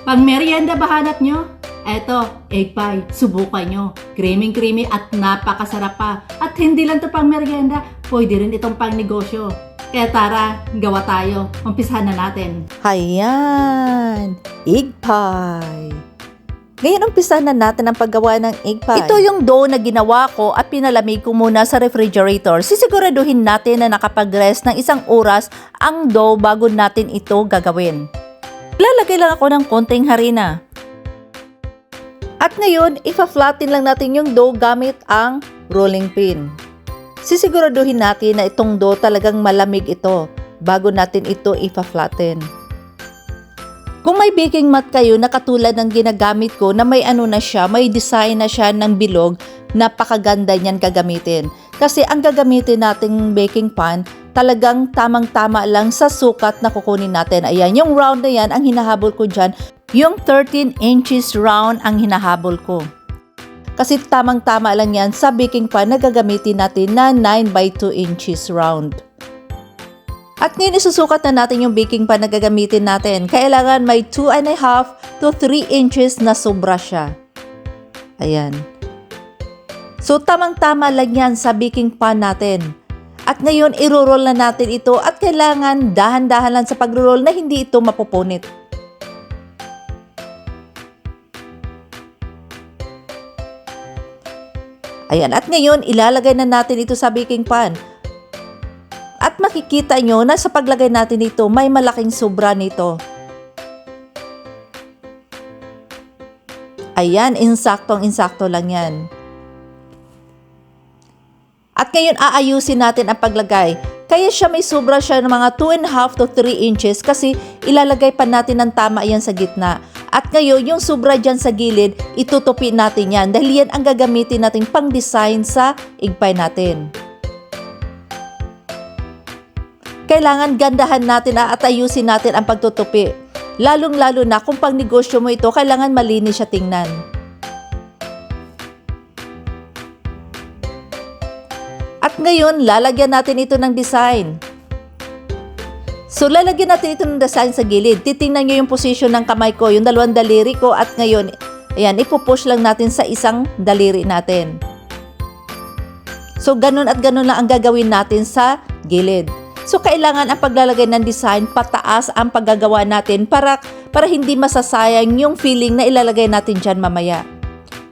Pang merienda ba hanap nyo? Eto, egg pie. Subukan nyo. Creamy at napakasarap pa. At hindi lang to pang merienda, pwede rin itong pang negosyo. Kaya tara, gawa tayo. Umpisahan na natin. Hayan! Egg pie! Ngayon umpisahan na natin ang paggawa ng egg pie. Ito yung dough na ginawa ko at pinalamig ko muna sa refrigerator. Sisiguraduhin natin na nakapag-rest ng 1 oras ang dough bago natin ito gagawin. Lalagay lang ako ng konting harina. At ngayon, ipa-flatten lang natin yung dough gamit ang rolling pin. Sisiguraduhin natin na itong dough talagang malamig ito bago natin ito ipa-flatten. Kung may baking mat kayo na katulad ng ginagamit ko na may na siya, may design na siya ng bilog, napakaganda niyan gagamitin. Kasi ang gagamitin nating baking pan, talagang tamang-tama lang sa sukat na kukunin natin. Ayan, yung round na yan, ang hinahabol ko dyan, yung 13 inches round ang hinahabol ko. Kasi tamang-tama lang yan sa baking pan na gagamitin natin na 9 by 2 inches round. At ngayon isusukat na natin yung baking pan na gagamitin natin. Kailangan may 2.5 to 3 inches na sobra siya. Ayan. So tamang-tama lang yan sa baking pan natin. At ngayon iro-roll na natin ito at kailangan dahan-dahan lang sa pag-roll na hindi ito mapupunit. Ayan, at ngayon ilalagay na natin ito sa baking pan. At makikita nyo na sa paglagay natin ito, may malaking sobra nito. Ayan, insaktong-insakto lang yan. At ngayon aayusin natin ang paglagay. Kaya siya may sobra siya ng mga 2.5 to 3 inches kasi ilalagay pa natin ng tama yan sa gitna. At ngayon, yung sobra dyan sa gilid, itutupi natin yan dahil yan ang gagamitin natin pang design sa egg pie natin. Kailangan gandahan natin at ayusin natin ang pagtutupi. Lalong-lalo na kung pang negosyo mo ito, kailangan malinis siya tingnan. At ngayon, lalagyan natin ito ng design. So, lalagyan natin ito ng design sa gilid. Titingnan nyo yung position ng kamay ko, yung 2 daliri ko. At ngayon, ayan, ipupush lang natin sa 1 daliri natin. So, ganun at ganun lang ang gagawin natin sa gilid. So, kailangan ang paglalagay ng design, pataas ang paggagawa natin para hindi masasayang yung filling na ilalagay natin dyan mamaya.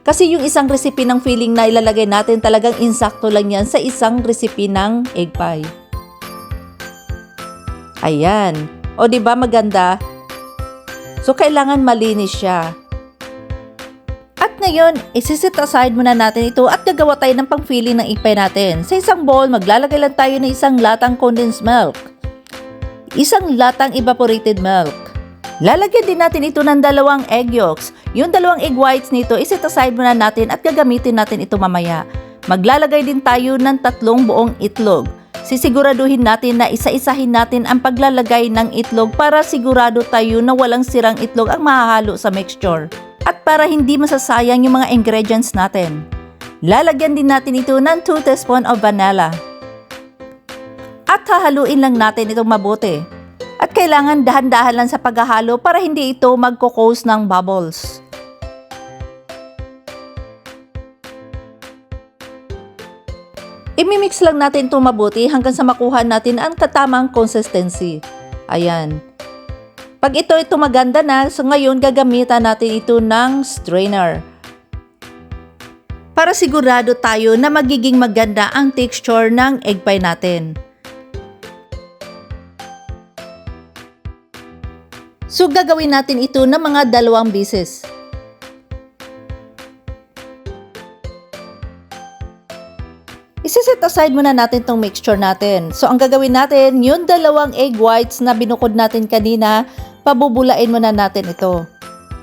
Kasi yung isang recipe ng filling na ilalagay natin, talagang insakto lang yan sa isang recipe ng egg pie. Ayan. O, diba maganda? So, kailangan malinis siya. At ngayon, isisit aside muna natin ito at gagawa tayo ng pang-filling ng egg pie natin. Sa isang bowl, maglalagay lang tayo ng 1 latang condensed milk, 1 latang evaporated milk. Lalagyan din natin ito ng 2 egg yolks. Yung 2 egg whites nito, isit aside muna natin at gagamitin natin ito mamaya. Maglalagay din tayo ng 3 buong itlog. Sisiguraduhin natin na isa-isahin natin ang paglalagay ng itlog para sigurado tayo na walang sirang itlog ang mahahalo sa mixture. At para hindi masasayang yung mga ingredients natin. Lalagyan din natin ito ng 2 teaspoon of vanilla. At hahaluin lang natin itong mabuti. At kailangan dahan-dahan lang sa paghahalo para hindi ito magkukose ng bubbles. Imimix lang natin ito mabuti hanggang sa makuha natin ang katamang consistency. Ayan. Pag ito maganda na, so ngayon gagamitan natin ito ng strainer. Para sigurado tayo na magiging maganda ang texture ng egg pie natin. So gagawin natin ito ng mga 2 beses. Isiset aside muna natin tong mixture natin. So ang gagawin natin, yung 2 egg whites na binukod natin kanina, pabubulain muna natin ito.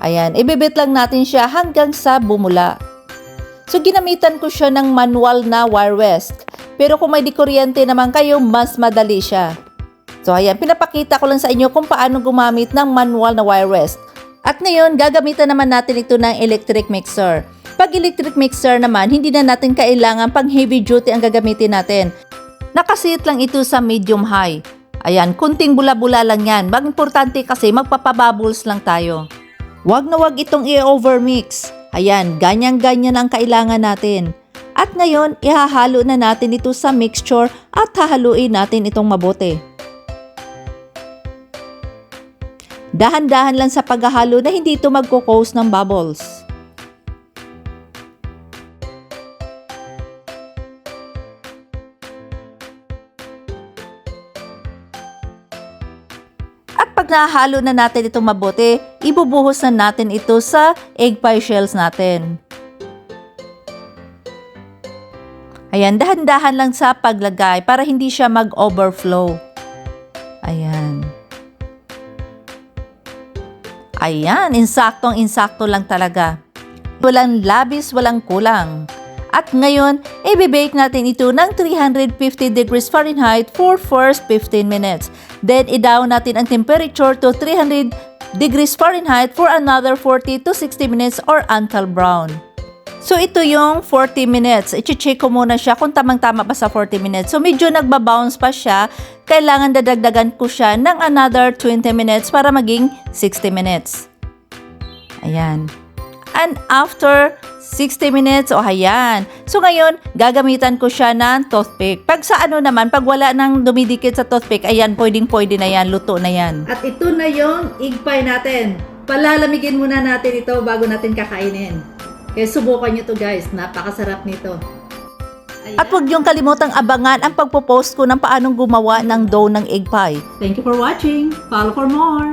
Ayan, ibibit lang natin siya hanggang sa bumula. So ginamitan ko siya ng manual na wire whisk. Pero kung may dikuryente naman kayo, mas madali siya. So ayan, pinapakita ko lang sa inyo kung paano gumamit ng manual na wire whisk. At ngayon, gagamitan naman natin ito ng electric mixer. Pag electric mixer naman, hindi na natin kailangan pang heavy duty ang gagamitin natin. Nakasit lang ito sa medium high. Ayan, kunting bula-bula lang yan. Importante kasi magpapabubbles lang tayo. Wag na wag itong i-overmix. Ayan, ganyan-ganyan ang kailangan natin. At ngayon, ihahalo na natin ito sa mixture at hahaluin natin itong mabuti. Dahan-dahan lang sa paghahalo na hindi ito magkukose ng bubbles. Pag nahalo na natin itong mabuti, ibubuhos na natin ito sa egg pie shells natin. Ayan, dahan-dahan lang sa paglagay para hindi siya mag-overflow. Ayan. Ayan, insaktong-insakto lang talaga. Walang labis, walang kulang. At ngayon, i-bake natin ito ng 350 degrees Fahrenheit for first 15 minutes. Then, i-down natin ang temperature to 300 degrees Fahrenheit for another 40 to 60 minutes or until brown. So, ito yung 40 minutes. I-check ko muna siya kung tamang-tama ba sa 40 minutes. So, medyo nagbabounce pa siya. Kailangan dadagdagan ko siya ng another 20 minutes para maging 60 minutes. Ayan. And after 60 minutes, ayan. So ngayon, gagamitan ko siya ng toothpick. Pag sa ano naman, pag wala nang dumidikit sa toothpick, ayan, pwedeng-pwede na yan, luto na yan. At ito na yung egg pie natin. Palalamigin muna natin ito bago natin kakainin. Kaya subukan nyo to guys, napakasarap nito. Ayan. At huwag niyong kalimutang abangan ang pagpo-post ko ng paanong gumawa ng dough ng egg pie. Thank you for watching. Follow for more.